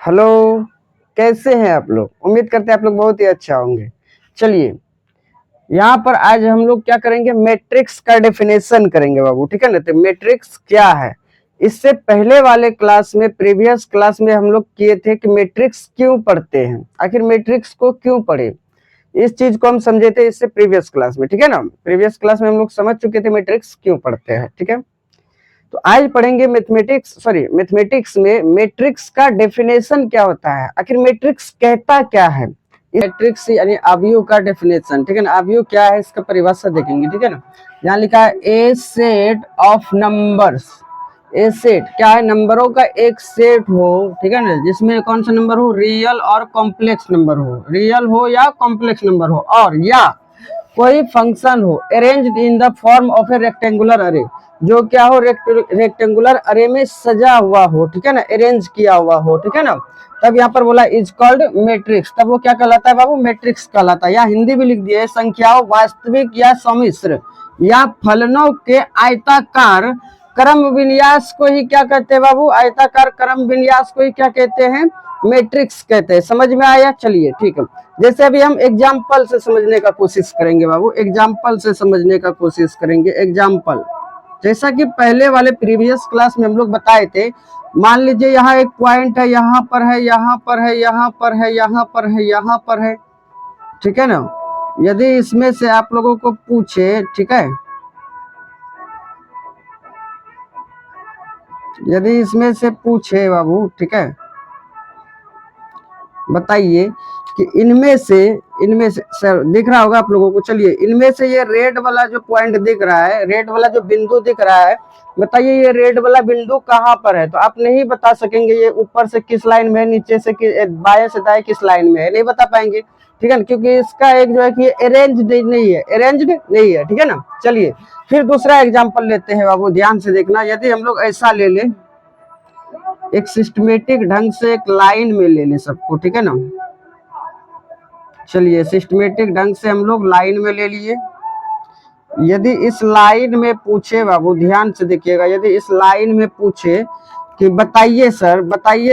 Hello, कैसे हैं आप लोग? उम्मीद करते हैं आप लोग बहुत ही अच्छा होंगे। चलिए, यहाँ पर आज हम लोग क्या करेंगे, मैट्रिक्स का डेफिनेशन करेंगे बाबू, ठीक है ना। तो मैट्रिक्स क्या है, इससे पहले वाले क्लास में, प्रीवियस क्लास में हम लोग किए थे कि मैट्रिक्स क्यों पढ़ते हैं, आखिर मैट्रिक्स को क्यों पढ़े, इस चीज को हम समझे थे इससे प्रीवियस क्लास में, ठीक है ना। प्रीवियस क्लास में हम लोग समझ चुके थे मैट्रिक्स क्यों पढ़ते हैं, ठीक है। तो आज पढ़ेंगे मैथमेटिक्स में मैट्रिक्स का डेफिनेशन क्या होता है, आखिर मैट्रिक्स कहता क्या है। मैट्रिक्स यानी अवयव का डेफिनेशन, ठीक है ना। अवयव क्या है इसका परिभाषा देखेंगे, ठीक है ना। यहाँ लिखा है a set of numbers. A set क्या है, नंबरों का एक सेट हो, ठीक है ना, जिसमें कौन सा नंबर हो, रियल और कॉम्प्लेक्स नंबर हो, रियल हो या कॉम्प्लेक्स नंबर हो, और या कोई फंक्शन हो arranged in the form of A rectangular अरे, जो क्या हो, रेक्टेंगुलर अरे में सजा हुआ हो, ठीक है ना, अरेंज किया हुआ हो, ठीक है ना। तब यहाँ पर बोला इज कॉल्ड मैट्रिक्स, तब वो क्या कहलाता है बाबू, मैट्रिक्स कहलाता है। या हिंदी भी लिख दिए, संख्याओं वास्तविक या सम्मिश्र या फलनों के आयताकार क्रम विन्यास को ही क्या कहते हैं बाबू, आयताकार क्रम विन्यास को ही क्या कहते हैं, मैट्रिक्स कहते हैं। समझ में आया? चलिए ठीक है। जैसे अभी हम एग्जाम्पल से समझने का कोशिश करेंगे बाबू, एग्जाम्पल से समझने का कोशिश करेंगे। एग्जाम्पल जैसा कि पहले वाले प्रीवियस क्लास में हम लोग बताए थे, मान लीजिए यहाँ एक पॉइंट है, यहाँ पर है, यहाँ पर है, यहाँ पर है, यहाँ पर है, यहाँ पर है, ठीक है ना। यदि इसमें से आप लोगों को पूछे, ठीक है, यदि इसमें से पूछे बाबू, ठीक है, बताइए कि इनमें से सर दिख रहा होगा आप लोगों को। चलिए, इनमें से ये रेड वाला जो पॉइंट दिख रहा है, रेड वाला जो बिंदु दिख रहा है, बताइए ये रेड वाला बिंदु कहाँ पर है। तो आप नहीं बता सकेंगे ये ऊपर से किस लाइन में है, नीचे से बाएं से दाएं किस लाइन में है, नहीं बता पाएंगे, ठीक है ना, क्योंकि इसका एक जो है कि अरेंज्ड नहीं है, अरेंज्ड नहीं है, ठीक है ना। चलिए फिर दूसरा एग्जाम्पल लेते हैं बाबू, ध्यान से देखना। यदि हम लोग ऐसा ले लें, एक सिस्टमेटिक ढंग से एक लाइन में ले लें सबको, ठीक है ना। चलिए सिस्टमेटिक ढंग से हम लोग लाइन में ले लिए। यदि इस लाइन में पूछे बाबू, ध्यान से देखिएगा, यदि इस लाइन में पूछे कि बताइए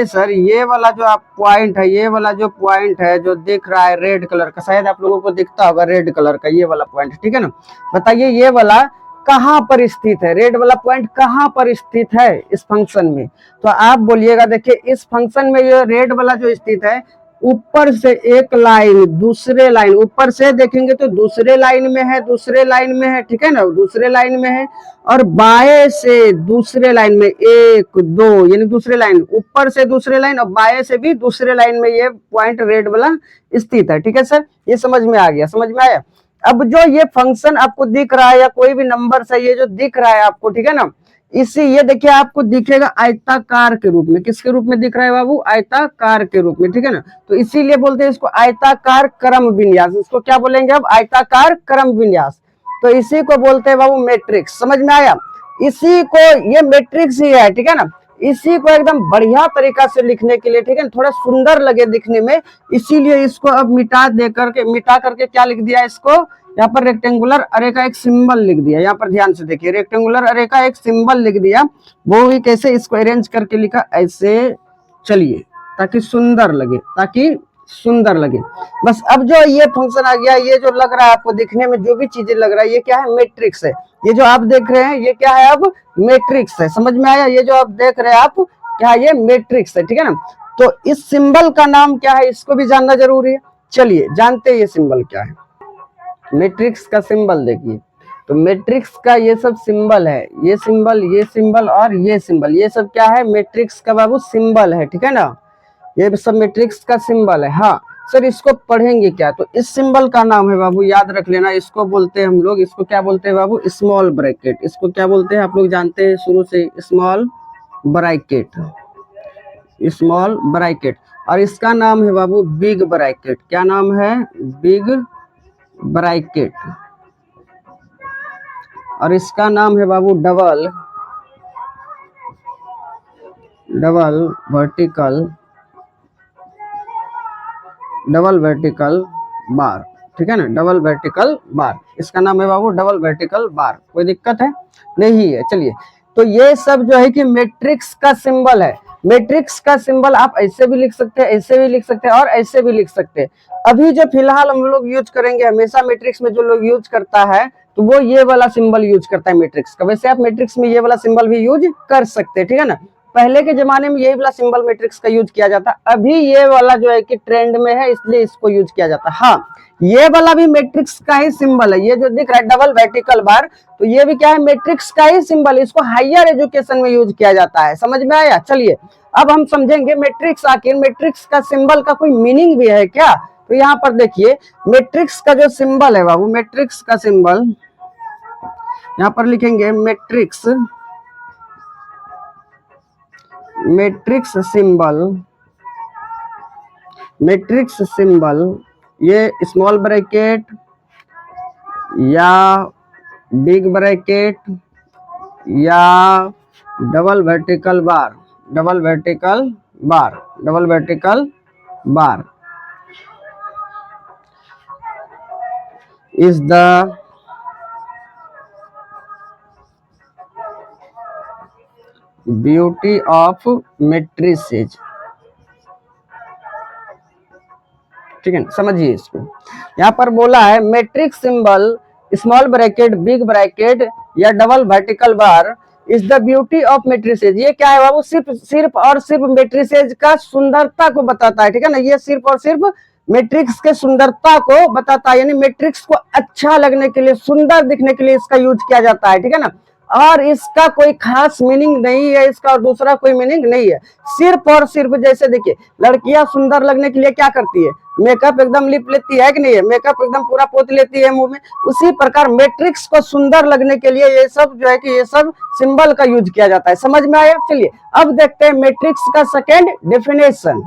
सर ये वाला जो आप पॉइंट है, ये वाला जो पॉइंट है जो दिख रहा है रेड कलर का, शायद आप लोगों को दिखता होगा रेड कलर का ये वाला पॉइंट, ठीक है ना। बताइए ये वाला कहाँ पर स्थित है, रेड वाला पॉइंट कहाँ पर स्थित है इस फंक्शन में। तो आप बोलिएगा, देखिए इस फंक्शन में ये रेड वाला जो स्थित है, ऊपर से एक लाइन, दूसरे लाइन, ऊपर से देखेंगे तो दूसरे लाइन में है, दूसरे लाइन में है, ठीक है ना, दूसरे लाइन में है, और बाएं से दूसरे लाइन में, एक दो यानी दूसरे लाइन, ऊपर से दूसरे लाइन और बाएं से भी दूसरे लाइन में ये पॉइंट रेड वाला स्थित है, ठीक है सर। ये समझ में आ गया, समझ में आया। अब जो ये फंक्शन आपको दिख रहा है या कोई भी नंबर से ये जो दिख रहा है आपको, ठीक है ना, इसी ये देखिए आपको दिखेगा आयताकार के रूप में। किसके रूप में दिख रहा है बाबू, आयताकार के रूप में, ठीक है ना। तो इसीलिए बोलते हैं इसको आयताकार क्रम विन्यास। इसको क्या बोलेंगे अब, आयताकार क्रम विन्यास। तो इसी को बोलते हैं बाबू मैट्रिक्स। समझ में आया? इसी को, ये मैट्रिक्स ही है, ठीक है ना। इसी को एकदम बढ़िया तरीका से लिखने के लिए, ठीक है, थोड़ा सुंदर लगे दिखने में, इसीलिए इसको अब मिटा करके क्या लिख दिया, इसको यहाँ पर रेक्टेंगुलर अरे का एक सिंबल लिख दिया। यहाँ पर ध्यान से देखिए, रेक्टेंगुलर अरे का एक सिंबल लिख दिया। वो भी कैसे, इसको अरेंज करके लिखा ऐसे, चलिए, ताकि सुंदर लगे, ताकि सुंदर लगे। बस अब जो ये फंक्शन आ गया, ये जो लग रहा है आपको दिखने में, जो भी चीजें लग रहा है, ये क्या है, मैट्रिक्स है। ये जो आप देख रहे हैं ये क्या है, अब मैट्रिक्स है। समझ में आया? ये जो आप देख रहे हैं आप, क्या ये मैट्रिक्स है, ठीक है ना। तो इस सिंबल का नाम क्या है, इसको भी जानना जरूरी है। चलिए जानते हैं ये सिंबल क्या है। मैट्रिक्स का सिंबल देखिए, तो मैट्रिक्स का ये सब सिंबल है, ये सिंबल, ये सिंबल और ये सिंबल, ये सब क्या है, मैट्रिक्स का बाबू सिंबल है, ठीक है ना। ये सब मैट्रिक्स का सिंबल है। हाँ सर, इसको पढ़ेंगे क्या, तो इस सिंबल का नाम है बाबू, याद रख लेना, इसको बोलते हैं हम लोग, इसको क्या बोलते हैं बाबू, स्मॉल ब्रैकेट। इसको क्या बोलते हैं आप लोग जानते हैं शुरू से, स्मॉल ब्रैकेट, स्मॉल ब्रैकेट। और इसका नाम है बाबू बिग ब्रैकेट। क्या नाम है, बिग ब्रैकेट। और इसका नाम है बाबू डबल वर्टिकल बार, ठीक है ना, डबल वर्टिकल बार। इसका नाम है बाबू डबल वर्टिकल बार। कोई दिक्कत है? नहीं है। चलिए, तो ये सब जो है कि मैट्रिक्स का सिंबल है। मैट्रिक्स का सिंबल आप ऐसे भी लिख सकते हैं, ऐसे भी लिख सकते हैं और ऐसे भी लिख सकते हैं। अभी जो फिलहाल हम लोग यूज करेंगे, हमेशा मैट्रिक्स में जो लोग यूज करता है तो वो ये वाला सिंबल यूज करता है मैट्रिक्स का। वैसे आप मैट्रिक्स में ये वाला सिंबल भी यूज कर सकते हैं, ठीक है ना। पहले के जमाने में यही वाला सिंबल मैट्रिक्स का यूज किया जाता, अभी ये वाला जो है कि ट्रेंड में है इसलिए इसको यूज किया जाता। हाँ, ये वाला भी मैट्रिक्स का ही सिंबल है, ये जो दिख रहा है डबल वर्टिकल बार, तो ये भी क्या है, मैट्रिक्स का ही सिंबल है। इसको हायर एजुकेशन में यूज किया जाता है। समझ में आया? चलिए अब हम समझेंगे मैट्रिक्स, आखिर मैट्रिक्स का सिंबल का कोई मीनिंग भी है क्या। तो यहाँ पर देखिए मैट्रिक्स का जो सिंबल है बाबू, मैट्रिक्स का सिंबल यहाँ पर लिखेंगे matrix, matrix symbol, matrix symbol ये स्मॉल ब्रैकेट या बिग ब्रैकेट या double vertical bar, double vertical bar, double vertical bar is the beauty of matrices। ठीक है, समझिए इसको। यहाँ पर बोला है matrix symbol small bracket, big bracket या double vertical bar is the beauty of matrices. ये क्या है बाबू, सिर्फ और सिर्फ मैट्रिसेज का सुंदरता को बताता है, ठीक है ना। ये सिर्फ और सिर्फ मैट्रिक्स के सुंदरता को बताता है, यानी मैट्रिक्स को अच्छा लगने के लिए, सुंदर दिखने के लिए इसका यूज किया जाता है, ठीक है ना। और इसका कोई खास मीनिंग नहीं है, इसका और दूसरा कोई मीनिंग नहीं है। सिर्फ और सिर्फ जैसे देखिए लड़कियां सुंदर लगने के लिए क्या करती है, मेकअप एकदम लिप लेती है कि नहीं है, मेकअप एकदम पूरा पोत लेती है मुंह में, उसी प्रकार मैट्रिक्स को सुंदर लगने के लिए ये सब जो है कि ये सब सिंबल का यूज किया जाता है। समझ में आया? चलिए अब देखते हैं मैट्रिक्स का सेकेंड डेफिनेशन।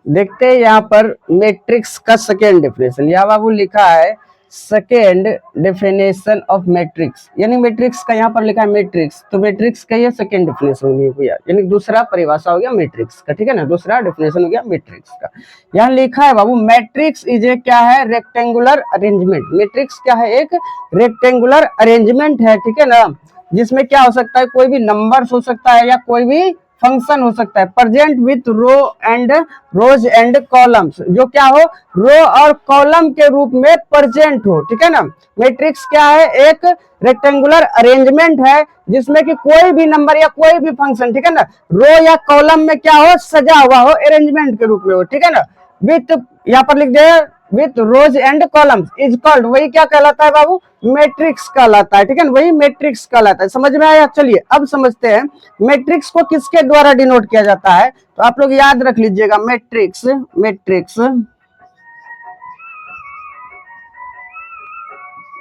देखते हैं यहाँ पर मैट्रिक्स का सेकेंड डेफिनेशन। यहाँ बाबू लिखा है सेकेंड डेफिनेशन ऑफ मैट्रिक्स, यानी मैट्रिक्स का यहाँ पर लिखा है मैट्रिक्स, तो मैट्रिक्स का ये सेकेंड डेफिनेशन हो गया, यानी दूसरा परिभाषा हो गया मैट्रिक्स का, ठीक है ना, दूसरा डेफिनेशन हो गया मैट्रिक्स का। यहाँ लिखा है बाबू मैट्रिक्स इज ए क्या है, रेक्टेंगुलर अरेंजमेंट। मैट्रिक्स क्या है, एक रेक्टेंगुलर अरेंजमेंट है, ठीक है ना, जिसमें क्या हो सकता है, कोई भी नंबर्स हो सकता है या कोई भी फंक्शन हो सकता है। Present with rows and columns, जो क्या हो, रो और कॉलम के रूप में प्रेजेंट हो, ठीक है ना। मैट्रिक्स क्या है, एक रेक्टेंगुलर अरेंजमेंट है जिसमें कि कोई भी नंबर या कोई भी फंक्शन, ठीक है ना, रो या कॉलम में क्या हो, सजा हुआ हो, अरेंजमेंट के रूप में हो, ठीक है ना। विथ, यहाँ पर लिख दे with rows and columns is called, वही क्या कहलाता है बाबू, मैट्रिक्स कहलाता है, ठीक है ना, वही मैट्रिक्स कहलाता है। समझ में आया? चलिए अब समझते हैं मैट्रिक्स को किसके द्वारा डिनोट किया जाता है। तो आप लोग याद रख लीजिएगा matrix, matrix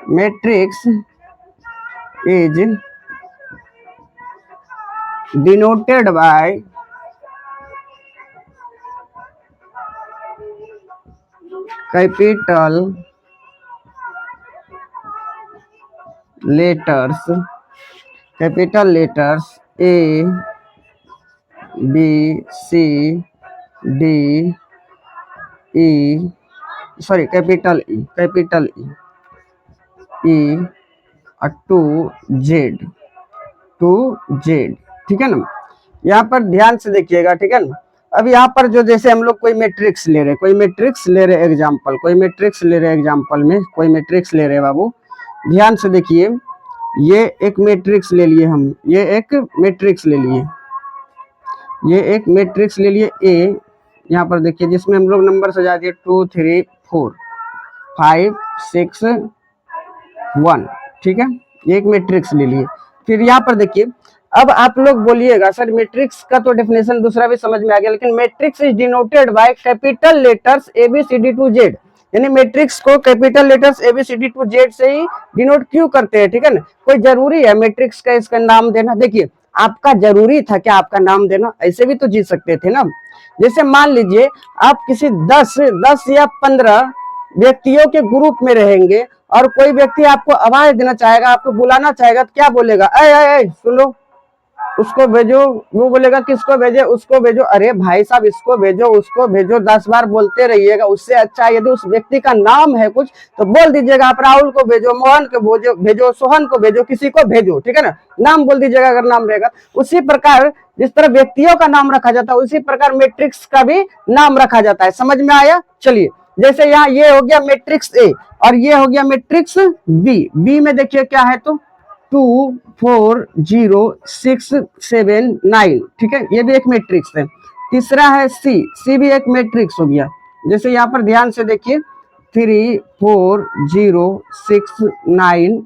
matrix is denoted by capital letters, capital letters A B C D E, sorry capital E, capital E to Z, to Z, ठीक है ना। यहाँ पर ध्यान से देखिएगा, ठीक है ना। अब यहाँ पर जो जैसे हम लोग कोई मैट्रिक्स ले रहे, कोई मैट्रिक्स ले रहे एग्जाम्पल, कोई मैट्रिक्स ले रहे एग्जाम्पल में कोई मैट्रिक्स ले रहे बाबू, ध्यान से देखिए, ये एक मैट्रिक्स ले लिए हम, ये एक मैट्रिक्स ले लिए, ये एक मैट्रिक्स ले लिए ए, यहाँ पर देखिए जिसमें हम लोग नंबर सजा दिए 2 3 4 5 6 1, ठीक है, ये एक मैट्रिक्स ले लिए। फिर यहाँ पर देखिए, अब आप लोग बोलिएगा सर मैट्रिक्स का तो डेफिनेशन दूसरा भी समझ में आ गया, लेकिन matrix is denoted by capital letters ABCD to Z, यानी मैट्रिक्स को capital letters ABCD to Z से ही डिनोट क्यों करते हैं, ठीक है ना। कोई जरूरी है मैट्रिक्स का इसका नाम देना? देखिए आपका जरूरी था क्या आपका नाम देना? ऐसे भी तो जीत सकते थे ना। जैसे मान लीजिए आप किसी 10 या 15 व्यक्तियों के ग्रुप में रहेंगे और कोई व्यक्ति आपको आवाज देना चाहेगा, आपको बुलाना चाहेगा, तो क्या बोलेगा, ऐ सुनो, उसको भेजो, वो बोलेगा किसको भेजे, उसको भेजो। अरे भाई साहब, इसको भेजो, उसको भेजो, 10 बार बोलते रहिएगा। उससे अच्छा यदि उस व्यक्ति का नाम है कुछ तो बोल दीजिएगा, आप राहुल को भेजो, मोहन को भेजो, सोहन को भेजो, किसी को भेजो, ठीक है ना, नाम बोल दीजिएगा अगर नाम रहेगा। उसी प्रकार जिस तरह व्यक्तियों का नाम रखा जाता है उसी प्रकार मैट्रिक्स का भी नाम रखा जाता है। समझ में आया? चलिए, जैसे यहाँ ये हो गया मैट्रिक्स ए और ये हो गया मैट्रिक्स बी। बी में देखिए क्या है, तो 2 4 0 6 7 9, ठीक है, ये भी एक मैट्रिक्स है। तीसरा है सी, सी भी एक मैट्रिक्स हो गया। जैसे यहाँ पर ध्यान से देखिए 3 4 0 6 9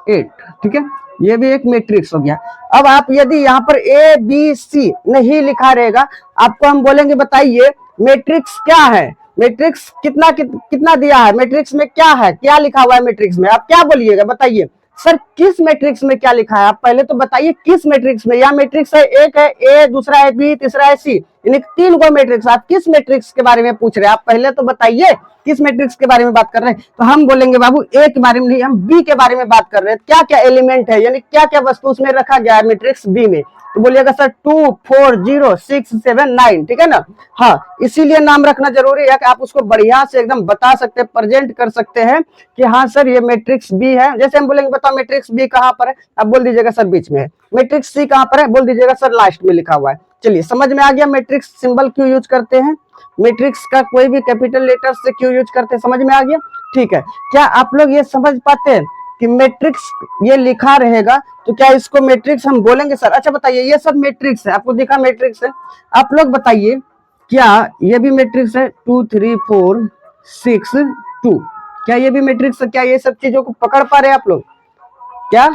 8, ठीक है, ये भी एक मैट्रिक्स हो गया। अब आप यदि यहाँ पर ए बी सी नहीं लिखा रहेगा, आपको हम बोलेंगे बताइए मैट्रिक्स क्या है, मैट्रिक्स कितना दिया है, मैट्रिक्स में क्या है, क्या लिखा हुआ है मैट्रिक्स में, आप क्या बोलिएगा बताइए सर, किस मैट्रिक्स में क्या लिखा है, आप पहले तो बताइए किस मैट्रिक्स में। यहाँ मैट्रिक्स है, एक है ए, दूसरा है बी, तीसरा है सी, यानी 3 गो मैट्रिक्स। आप किस मैट्रिक्स के बारे में पूछ रहे हैं, आप पहले तो बताइए किस मैट्रिक्स के बारे में बात कर रहे हैं। तो हम बोलेंगे बाबू ए के बारे में नहीं, हम बी के बारे में बात कर रहे हैं। क्या क्या एलिमेंट है, यानी क्या क्या वस्तु उसमें रखा गया है मैट्रिक्स बी में। तो बोलिएगा सर 2 4 0 6 7 9, ठीक है ना। हाँ, इसीलिए नाम रखना जरूरी है कि आप उसको बढ़िया से एकदम बता सकते हैं, प्रेजेंट कर सकते हैं कि हाँ सर ये मैट्रिक्स बी है। जैसे हम बोलेंगे बताओ मैट्रिक्स बी कहाँ पर है, आप बोल दीजिएगा सर बीच में है। मैट्रिक्स सी कहाँ पर है, बोल दीजिएगा सर लास्ट में लिखा हुआ है। चलिए, समझ में आ गया मैट्रिक्स सिंबल क्यों यूज करते हैं, मैट्रिक्स का कोई भी कैपिटल लेटर से क्यों यूज करते हैं, समझ में आ गया। ठीक है, क्या आप लोग ये समझ पाते हैं कि मैट्रिक्स ये लिखा रहेगा तो क्या इसको मैट्रिक्स हम बोलेंगे सर। अच्छा बताइए, ये सब मैट्रिक्स है, आपको दिखा मैट्रिक्स है, आप लोग बताइए क्या ये भी मैट्रिक्स है, 2 3 4 6 2, क्या ये भी मैट्रिक्स है, क्या ये सब चीजों को पकड़ पा रहे हैं आप लोग, क्या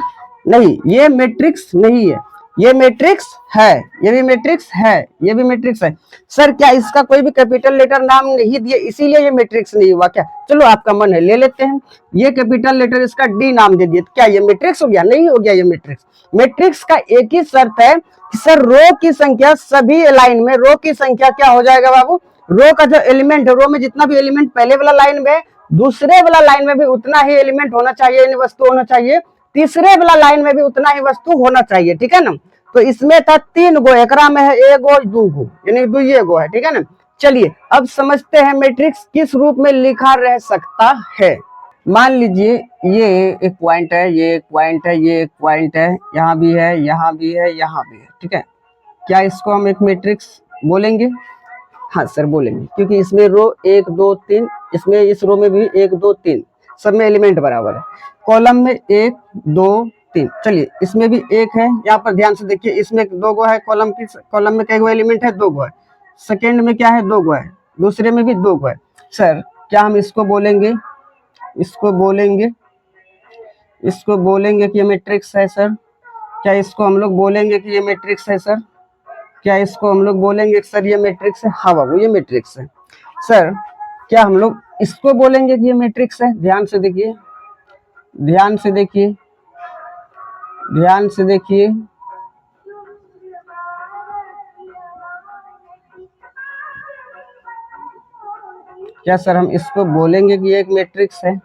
नहीं, ये मैट्रिक्स नहीं है, ये मैट्रिक्स है, ये भी मैट्रिक्स है, ये भी मैट्रिक्स है। सर क्या इसका कोई भी कैपिटल लेटर नाम नहीं दिए इसीलिए ये मैट्रिक्स नहीं हुआ क्या, चलो आपका मन है ले लेते हैं, ये कैपिटल लेटर इसका डी नाम दे दिए, क्या ये मैट्रिक्स हो गया, नहीं हो गया ये मैट्रिक्स। मैट्रिक्स का एक ही शर्त है कि सर रो की संख्या सभी लाइन में, रो की संख्या क्या हो जाएगा बाबू, रो का जो एलिमेंट है, रो में जितना भी एलिमेंट पहले वाला लाइन में दूसरे वाला लाइन में भी उतना ही एलिमेंट होना चाहिए, यानी वस्तु होना चाहिए, तीसरे वाला लाइन में भी उतना ही वस्तु होना चाहिए, ठीक है ना। तो इसमें था 3 गो, एकरा में है 1 गो 2 गो, यानी 2 गो है, ठीक है ना। चलिए अब समझते हैं मैट्रिक्स किस रूप में लिखा रह सकता है। मान लीजिए ये एक पॉइंट है, ये एक पॉइंट है, ये एक पॉइंट है, यहाँ भी है, यहाँ भी है, यहाँ भी है, ठीक है, क्या इसको हम एक मैट्रिक्स बोलेंगे, हाँ सर बोलेंगे, क्योंकि इसमें रो 1 2 3, इसमें इस रो में भी 1 2 3, सब में एलिमेंट बराबर है, कॉलम में 1 2 3, चलिए इसमें भी 1 है, यहाँ पर ध्यान से देखिए इसमें 2 गो है, कॉलम में कई गो एलिमेंट है, 2 गो है, सेकेंड में क्या है 2 गो है, दूसरे में भी 2 गो है। सर क्या हम इसको बोलेंगे, इसको बोलेंगे, इसको बोलेंगे कि ये मैट्रिक्स है सर, क्या इसको हम लोग बोलेंगे कि ये मैट्रिक्स है सर, क्या इसको हम लोग बोलेंगे सर ये मैट्रिक्स है, हाँ बाबू ये मैट्रिक्स है। सर क्या हम लोग इसको बोलेंगे कि ये मैट्रिक्स है, ध्यान से देखिए, ध्यान से देखिए, ध्यान से देखिए, क्या सर हम इसको बोलेंगे कि ये एक मैट्रिक्स है,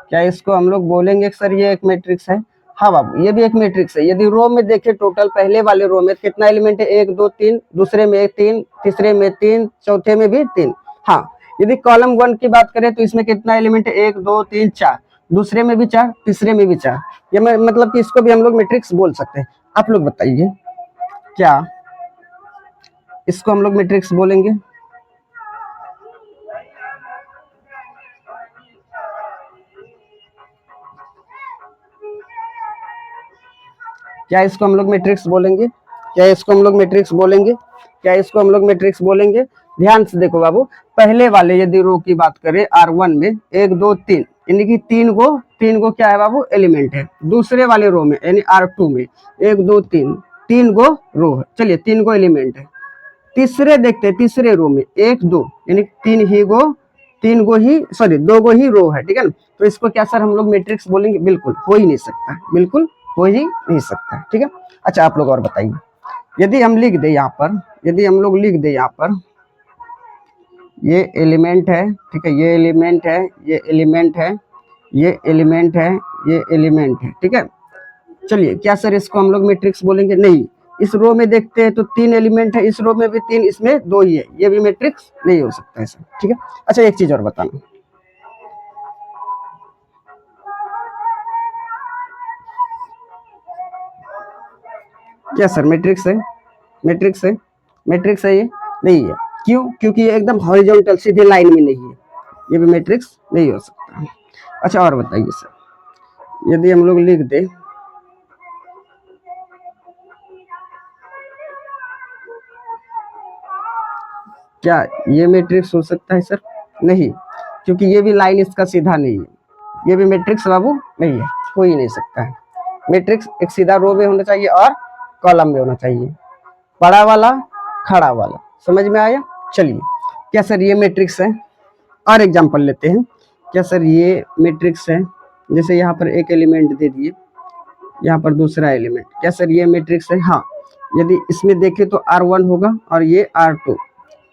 क्या इसको हम लोग बोलेंगे सर ये एक मैट्रिक्स है, हाँ बाबू ये भी एक मैट्रिक्स है। यदि रो में देखें टोटल पहले वाले रो में कितना एलिमेंट है, 1 2 3, दूसरे में 3, तीसरे में 3, चौथे में भी 3। हाँ, यदि कॉलम 1 की बात करें तो इसमें कितना एलिमेंट है, 1 2 3 4, दूसरे में भी 4, तीसरे में भी 4, ये मतलब कि इसको भी हम लोग मैट्रिक्स बोल सकते हैं। आप लोग बताइए क्या इसको हम लोग मैट्रिक्स बोलेंगे, क्या इसको हम लोग मैट्रिक्स बोलेंगे, क्या इसको हम लोग मैट्रिक्स बोलेंगे, क्या इसको हम लोग मैट्रिक्स बोलेंगे। ध्यान से देखो बाबू, पहले वाले यदि रो की बात करें R1 में 1 2 3, यानी कि 3 गो क्या है बाबू एलिमेंट है, दूसरे वाले रो में यानी R2 में 1 2 3, 3 गो रो है, चलिए 3 गो एलिमेंट है। तीसरे देखते हैं, तीसरे रो में 1 2, यानी 3 गो ही 2 गो ही रो है, ठीक है ना। तो इसको क्या सर हम लोग मैट्रिक्स बोलेंगे, बिल्कुल हो ही नहीं सकता, बिल्कुल हो ही नहीं सकता, ठीक है। अच्छा आप लोग और बताइए, यदि हम लिख दे यहाँ पर, यदि हम लोग लिख दे यहाँ पर ये एलिमेंट है, ठीक है, ये एलिमेंट है, ये एलिमेंट है, ये एलिमेंट है, ये एलिमेंट है, ठीक है। चलिए क्या सर इसको हम लोग मैट्रिक्स बोलेंगे, नहीं, इस रो में देखते हैं तो 3 एलिमेंट है, इस रो में भी 3, इसमें 2 ही है, ये भी मैट्रिक्स नहीं हो सकता है सर। ठीक है, अच्छा एक चीज और बताना, क्या सर मैट्रिक्स है? मैट्रिक्स है? मैट्रिक्स है ये? नहीं है। क्यों? क्योंकि ये एकदम हॉरिजॉन्टल सीधे लाइन में नहीं है, ये भी मैट्रिक्स नहीं हो सकता। अच्छा और बताइए सर, यदि हम लोग लिख दे क्या ये मैट्रिक्स हो सकता है सर? नहीं, क्योंकि ये भी लाइन इसका सीधा नहीं है, ये भी मैट्रिक्स बाबू नहीं है, हो ही नहीं सकता है। मैट्रिक्स एक सीधा रो में होना चाहिए और कॉलम में होना चाहिए, बड़ा वाला खड़ा वाला। समझ में आया? चलिए, क्या सर ये मैट्रिक्स है? और एग्जांपल लेते हैं, क्या सर ये मैट्रिक्स है? जैसे यहाँ पर एक एलिमेंट दे दिए, यहाँ पर दूसरा एलिमेंट, क्या सर ये मैट्रिक्स है? हाँ, यदि इसमें देखें तो R1 होगा और ये R2,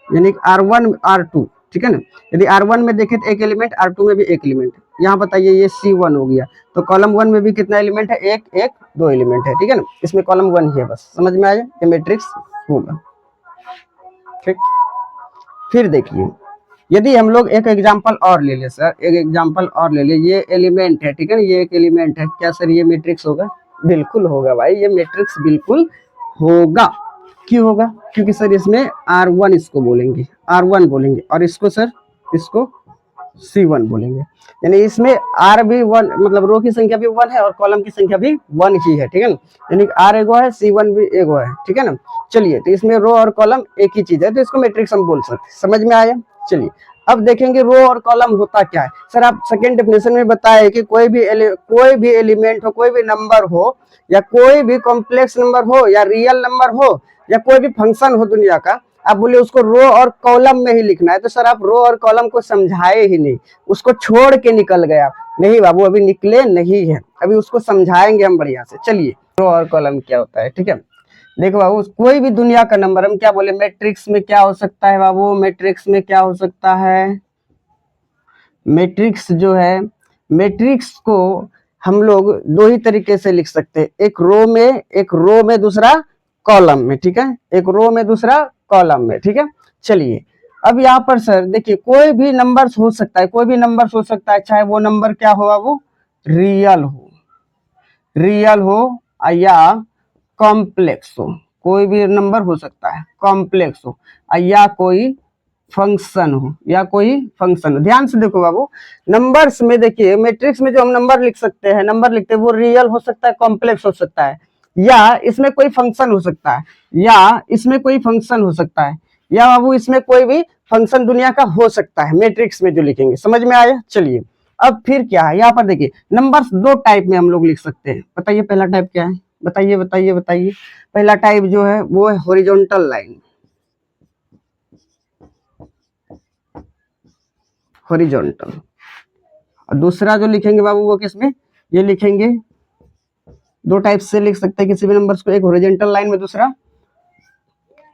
यानी R1 R2, ठीक है ना। यदि R1 में देखें तो एक एलिमेंट, R2 में भी एक एलिमेंट, यहाँ बताइए ये C1 हो गया, तो कॉलम 1 में भी कितना एलिमेंट है? एक एक 2 एलिमेंट है, ठीक है ना, इसमें कॉलम 1 ही है बस। समझ में आया? ये मैट्रिक्स होगा। ठीक, फिर देखिए, यदि हम लोग एक एग्जांपल और ले ले सर, एक एग्जांपल और ले ले, ये एलिमेंट है, ठीक है ना, ये एक एलिमेंट है, क्या सर ये मैट्रिक्स होगा? बिल्कुल होगा भाई, ये मैट्रिक्स बिल्कुल होगा। क्यों होगा? क्योंकि सर इसमें R1 इसको बोलेंगे, R1 बोलेंगे, और इसको सर इसको C1 बोलेंगे, यानी इसमें R भी 1, मतलब रो की संख्या भी 1 है और कॉलम की संख्या भी 1 ही है, ठीक है ना, यानी R एगो है, C1 भी एगो है, ठीक है ना। चलिए, तो इसमें रो और कॉलम एक ही चीज है, तो इसको मैट्रिक्स हम बोल सकते हैं। समझ में आया? चलिए, अब देखेंगे रो और कॉलम होता क्या है। सर आप सेकंड डेफिनेशन में बताए कि कोई भी एलिमेंट हो, कोई भी नंबर हो, या कोई भी कॉम्प्लेक्स नंबर हो, या रियल नंबर हो, या कोई भी फंक्शन हो दुनिया का, आप बोले उसको रो और कॉलम में ही लिखना है, तो सर आप रो और कॉलम को समझाए ही नहीं, उसको छोड़ के निकल गया। नहीं बाबू, अभी निकले नहीं है, अभी उसको समझाएंगे हम बढ़िया से। चलिए, रो और कॉलम क्या होता है, ठीक है। देखो बाबू, कोई भी दुनिया का नंबर, हम क्या बोले, मैट्रिक्स में क्या हो सकता है बाबू? मैट्रिक्स में क्या हो सकता है? मैट्रिक्स जो है, मैट्रिक्स को हम लोग 2 ही तरीके से लिख सकते हैं, एक रो में दूसरा कॉलम में, ठीक है, एक रो में दूसरा कॉलम में, ठीक है। चलिए, अब यहाँ पर सर देखिए, कोई भी नंबर्स हो सकता है, कोई भी नंबर्स हो सकता है, चाहे वो नंबर क्या हो बाबू? रियल हो या कॉम्प्लेक्स हो, कोई भी नंबर हो सकता है, कॉम्प्लेक्स हो या कोई फंक्शन हो, ध्यान से देखो बाबू, नंबर्स में देखिए, मैट्रिक्स में जो हम नंबर लिख सकते हैं, नंबर लिखते हैं, वो रियल हो सकता है, कॉम्प्लेक्स हो सकता है, या इसमें कोई फंक्शन हो सकता है, या बाबू इसमें कोई भी फंक्शन दुनिया का हो सकता है, मैट्रिक्स में जो लिखेंगे। समझ में आया? चलिए, अब फिर क्या है, यहाँ पर देखिए, नंबर्स 2 टाइप में हम लोग लिख सकते हैं। बताइए पहला टाइप क्या है? बताइए। पहला टाइप जो है वो है हॉरिजॉन्टल लाइन, हॉरिजॉन्टल, और दूसरा जो लिखेंगे बाबू वो किसमें? ये लिखेंगे 2 टाइप से लिख सकते हैं किसी भी नंबर्स को, एक हॉरिजॉन्टल लाइन में,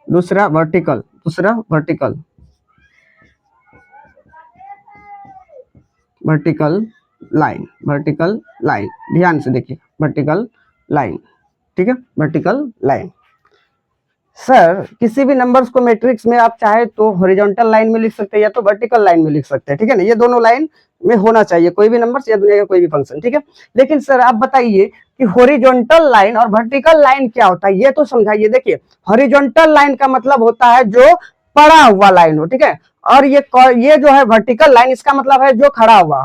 दूसरा वर्टिकल, वर्टिकल लाइन, ध्यान से देखिए, वर्टिकल लाइन, ठीक है, वर्टिकल लाइन। सर किसी भी नंबर्स को मैट्रिक्स में आप चाहे तो हॉरिजॉन्टल लाइन में लिख सकते हैं या तो वर्टिकल लाइन में लिख सकते हैं, ठीक है ना, ये दोनों लाइन में होना चाहिए, कोई भी नंबर्स या दुनिया का कोई भी फंक्शन, ठीक है। लेकिन सर आप बताइए कि हॉरिजॉन्टल लाइन और वर्टिकल लाइन क्या होता है, ये तो समझाइए। देखिए, हॉरिजॉन्टल लाइन का मतलब होता है जो पड़ा हुआ लाइन हो, ठीक है, और ये जो है वर्टिकल लाइन, इसका मतलब है जो खड़ा हुआ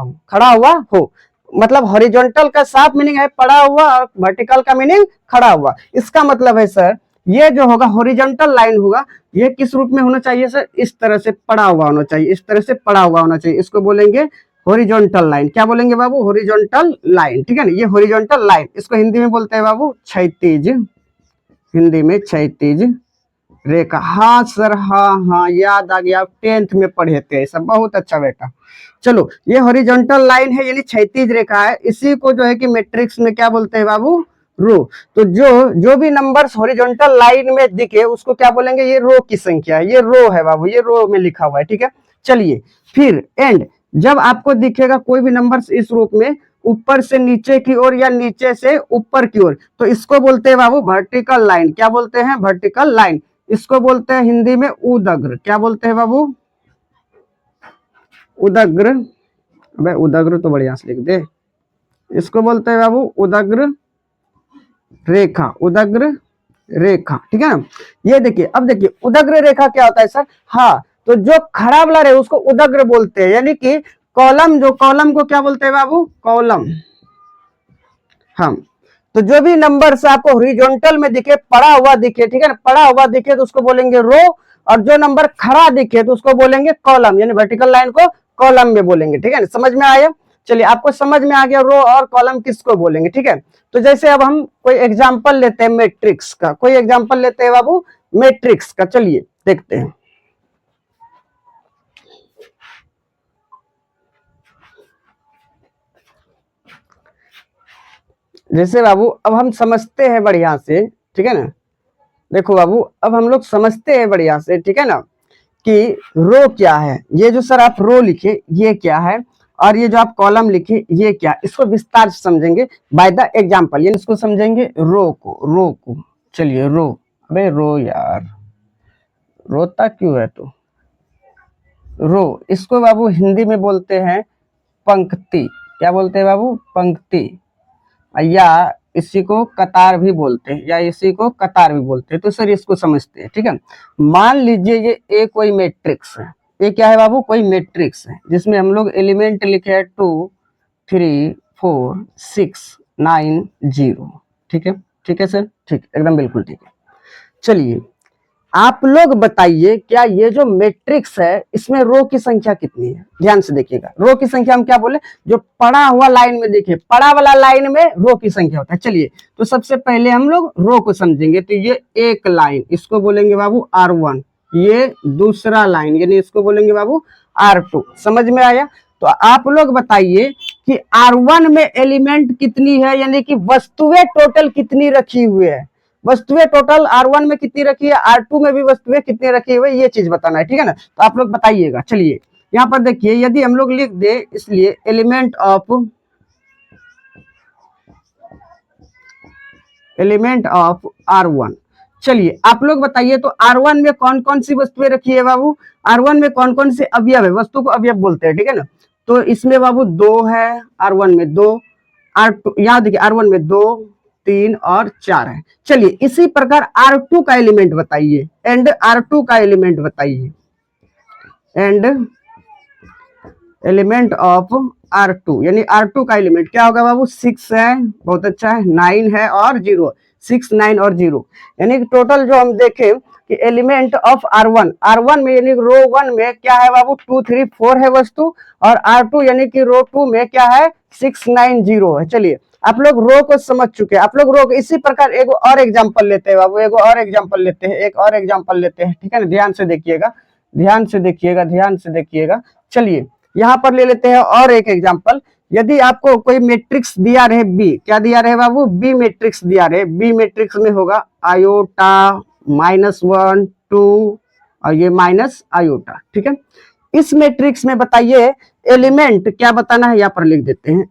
हो, मतलब हॉरिजॉन्टल का साफ मीनिंग है पड़ा हुआ, और वर्टिकल का मीनिंग खड़ा हुआ। इसका मतलब है सर, ये जो होगा हॉरिजॉन्टल लाइन होगा, ये किस रूप में होना चाहिए सर? इस तरह से पड़ा हुआ होना चाहिए, इस तरह से पड़ा हुआ होना चाहिए, इसको बोलेंगे हॉरिजॉन्टल लाइन। क्या बोलेंगे बाबू? हॉरिजॉन्टल लाइन, ठीक है ना, ये हॉरिजॉन्टल लाइन, इसको हिंदी में बोलते हैं बाबू क्षैतिज, हिंदी में क्षैतिज रेखा। हाँ सर, हाँ याद आ गया, 10th में पढ़े थे ऐसा, बहुत अच्छा बेटा। चलो, ये हॉरिजॉन्टल लाइन है, यानी क्षैतिज रेखा है, इसी को जो है कि मैट्रिक्स में क्या बोलते हैं बाबू? रो। तो जो भी नंबर्स हॉरिजॉन्टल लाइन में दिखे उसको क्या बोलेंगे? ये रो की संख्या है, ये रो है बाबू, ये रो में लिखा हुआ है, ठीक है। चलिए, फिर एंड, जब आपको दिखेगा कोई भी नंबर्स इस रूप में, ऊपर से नीचे की ओर या नीचे से ऊपर की ओर, तो इसको बोलते हैं बाबू वर्टिकल लाइन। क्या बोलते हैं? Vertical line. इसको बोलते हैं हिंदी में उदग्र। क्या बोलते हैं बाबू? उदग्र। अबे उदग्र तो बढ़िया से लिख दे। इसको बोलते हैं बाबू उदग्र रेखा। उदग्र रेखा, ठीक है ना। ये देखिए, अब देखिए उदग्र रेखा क्या होता है सर? हाँ, तो जो खड़ा वाला रहे उसको उदग्र बोलते हैं, यानी कि कॉलम, जो कॉलम को क्या बोलते हैं बाबू? कॉलम। हम तो जो भी नंबर से आपको हॉरिजॉन्टल में दिखे, पड़ा हुआ दिखे, ठीक है ना, पड़ा हुआ दिखे तो उसको बोलेंगे रो, और जो नंबर खड़ा दिखे तो उसको बोलेंगे कॉलम, यानी वर्टिकल लाइन को कॉलम में बोलेंगे, ठीक है ना। समझ में आया? चलिए, आपको समझ में आ गया रो और कॉलम किसको बोलेंगे, ठीक है। तो जैसे अब हम कोई एग्जाम्पल लेते हैं मैट्रिक्स का, कोई एग्जाम्पल लेते हैं बाबू मैट्रिक्स का। चलिए देखते हैं। जैसे बाबू अब हम समझते हैं बढ़िया से, ठीक है ना। देखो बाबू, अब हम लोग समझते हैं बढ़िया से, ठीक है ना, कि रो क्या है। ये जो सर आप रो लिखे ये क्या है, और ये जो आप कॉलम लिखे ये क्या, इसको विस्तार से समझेंगे बाय द एग्जांपल, यानी इसको समझेंगे रो को। चलिए रो, अबे रो यार, रोता क्यों है तू? रो, इसको बाबू हिंदी में बोलते हैं पंक्ति। क्या बोलते हैं बाबू? पंक्ति। या इसी को कतार भी बोलते हैं, या इसी को कतार भी बोलते हैं। तो सर इसको समझते हैं, ठीक है। मान लीजिए ये कोई मैट्रिक्स है। ये क्या है बाबू? कोई मैट्रिक्स है जिसमें हम लोग एलिमेंट लिखे हैं 2 3 4 6 9 0, ठीक है। ठीक है सर, ठीक, एकदम बिल्कुल ठीक है। चलिए, आप लोग बताइए, क्या ये जो मैट्रिक्स है इसमें रो की संख्या कितनी है? ध्यान से देखिएगा, रो की संख्या हम क्या बोले? जो पड़ा हुआ लाइन में, देखिए पड़ा वाला लाइन में रो की संख्या होता है। चलिए, तो सबसे पहले हम लोग रो को समझेंगे। तो ये एक लाइन, इसको बोलेंगे बाबू R1। ये दूसरा लाइन, यानी इसको बोलेंगे बाबू R2। समझ में आया? तो आप लोग बताइए कि R1 में एलिमेंट कितनी है, यानी कि वस्तुएं टोटल कितनी रखी हुई है। वस्तुएं टोटल R1 में कितनी रखी है, R2 में भी वस्तुएं कितनी रखी हुई है, ये चीज बताना है, ठीक है ना। तो आप लोग बताइएगा। चलिए, यहाँ पर देखिए, यदि हम लोग लिख दे, इसलिए एलिमेंट ऑफ R1। चलिए, आप लोग बताइए, तो R1 में कौन कौन सी वस्तुएं रखी है बाबू? R1 में कौन कौन से अवयव है? वस्तु को अवयव बोलते हैं, ठीक है ना। तो इसमें बाबू 2 है, R1 में 2, R2 यहाँ देखिए R1 में 2 3 और 4 है। चलिए, इसी प्रकार R2 का एलिमेंट बताइए, एंड R2 का एलिमेंट बताइए, एंड एलिमेंट ऑफ R2, यानी R2 का एलिमेंट क्या होगा बाबू? 6 है, बहुत अच्छा है, 9 है और 0, 6 9 और 0, यानी टोटल जो हम देखें कि एलिमेंट ऑफ R1 में, यानी रो 1 में क्या है बाबू? 2 3 4 है वस्तु, और R2 यानी कि रो 2 में क्या है? 6 9 0 है। चलिए, आप लोग रो को समझ चुके हैं। आप लोग रो, इसी प्रकार एक और एग्जांपल लेते हैं बाबू, एक और एग्जांपल लेते हैं, एक और एग्जांपल लेते हैं, ठीक है ना। ध्यान से देखिएगा, ध्यान से देखिएगा, ध्यान से देखिएगा। चलिए, यहाँ पर ले लेते हैं और एक एग्जांपल। यदि आपको कोई मैट्रिक्स दिया रहे बी, क्या दिया रहे बाबू? बी मैट्रिक्स दिया रहे। बी मैट्रिक्स में होगा आयोटा, -1 2 और ये माइनस आयोटा, ठीक है। इस मैट्रिक्स में बताइए एलिमेंट क्या बताना है, यहाँ पर लिख देते हैं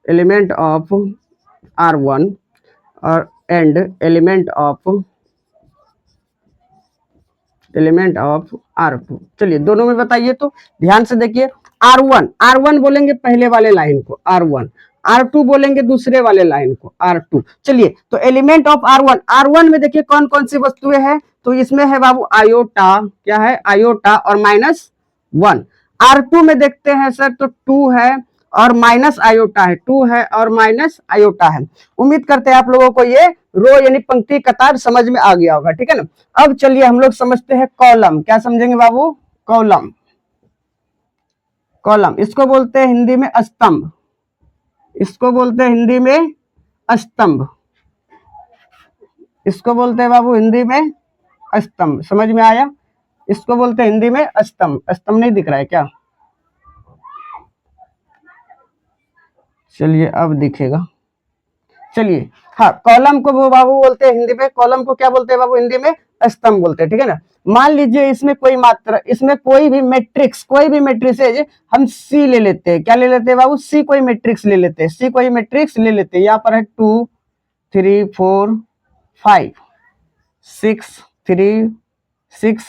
एलिमेंट ऑफ R1 और एंड एलिमेंट ऑफ R2। चलिए, दोनों में बताइए। तो ध्यान से देखिए, R1 बोलेंगे पहले वाले लाइन को R1, R2 बोलेंगे दूसरे वाले लाइन को R2। चलिए, तो एलिमेंट ऑफ R1 में देखिए कौन कौन सी वस्तुएं हैं। तो इसमें है बाबू आयोटा, क्या है? आयोटा और -1। R2 में देखते हैं सर, तो 2 है और माइनस आयोटा है, 2 है और माइनस आयोटा है। उम्मीद करते हैं आप लोगों को ये रो यानी पंक्ति कतार समझ में आ गया होगा, ठीक है ना। अब चलिए हम लोग समझते हैं कॉलम। क्या समझेंगे बाबू? कॉलम। कॉलम, इसको बोलते हैं हिंदी में स्तंभ, इसको बोलते हैं हिंदी में स्तंभ, इसको बोलते हैं बाबू हिंदी में स्तंभ। समझ में आया? इसको बोलते हैं हिंदी में स्तंभ। स्तंभ नहीं दिख रहा है क्या? चलिए, अब दिखेगा। चलिए, हाँ, कॉलम को वो बाबू बोलते हैं हिंदी में, कॉलम को क्या बोलते हैं बाबू हिंदी में? स्तंभ बोलते हैं, ठीक है ना। मान लीजिए इसमें कोई मात्रा, इसमें कोई भी मैट्रिक्स है, हम सी ले लेते हैं। क्या ले लेते हैं बाबू? सी कोई मैट्रिक्स ले लेते हैं, सी कोई मैट्रिक्स ले लेते हैं। यहाँ पर है 2 3 4 5 6 3 6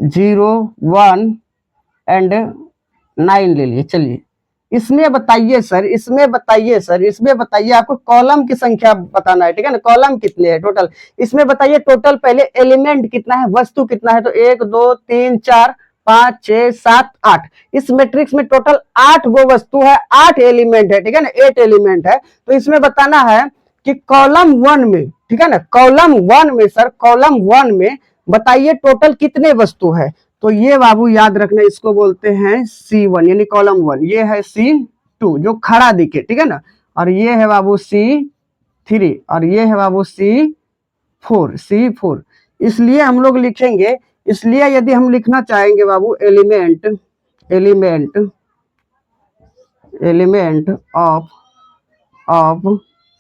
0 1 एंड 9 ले लिए। चलिए इसमें बताइए सर, इसमें बताइए आपको कॉलम की संख्या बताना है, ठीक है ना। कॉलम कितने हैं टोटल, इसमें बताइए टोटल। पहले एलिमेंट कितना है, वस्तु कितना है, तो 1 2 3 4 5 6 7 8। इस मैट्रिक्स में टोटल 8 गो वस्तु है, 8 एलिमेंट है, ठीक है ना, 8 एलिमेंट है। तो इसमें बताना है कि कॉलम 1 में, ठीक है ना, कॉलम 1 में सर, कॉलम 1 में बताइए टोटल कितने वस्तु है। तो ये बाबू याद रखना, इसको बोलते हैं C1 यानी कॉलम 1। ये है C2 जो खड़ा दिखे, ठीक है ना, और ये है बाबू C3 और ये है बाबू C4। इसलिए हम लोग लिखेंगे, इसलिए यदि हम लिखना चाहेंगे बाबू एलिमेंट ऑफ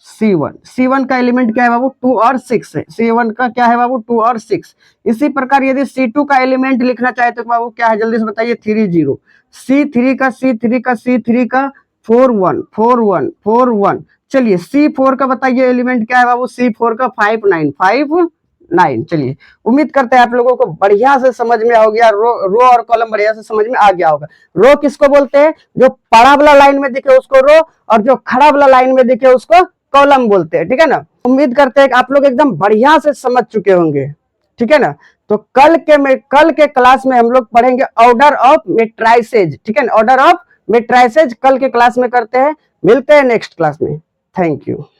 C1 का एलिमेंट क्या है बाबू? 2 और 6 है। C1 का क्या है बाबू? 2 और 6। इसी प्रकार यदि C2 का एलिमेंट लिखना चाहे तो बाबू क्या है, जल्दी से बताइए? 3 0। C3 का 4 1। चलिए C4 का बताइए एलिमेंट क्या है बाबू? C4 का 5 9। चलिए उम्मीद करते हैं आप लोगों को बढ़िया से समझ में आ गया, रो और कॉलम बढ़िया से समझ में आ गया होगा। रो किसको बोलते हैं? जो पड़ा वाला लाइन में दिखे उसको रो, और जो खड़ा वाला लाइन में दिखे उसको कॉलम बोलते हैं, ठीक है ना। उम्मीद करते हैं कि आप लोग एकदम बढ़िया से समझ चुके होंगे, ठीक है ना। तो कल के क्लास में हम लोग पढ़ेंगे ऑर्डर ऑफ मैट्रिसेज, ठीक है ना। ऑर्डर ऑफ मैट्रिसेज कल के क्लास में करते हैं। मिलते हैं नेक्स्ट क्लास में। Thank you.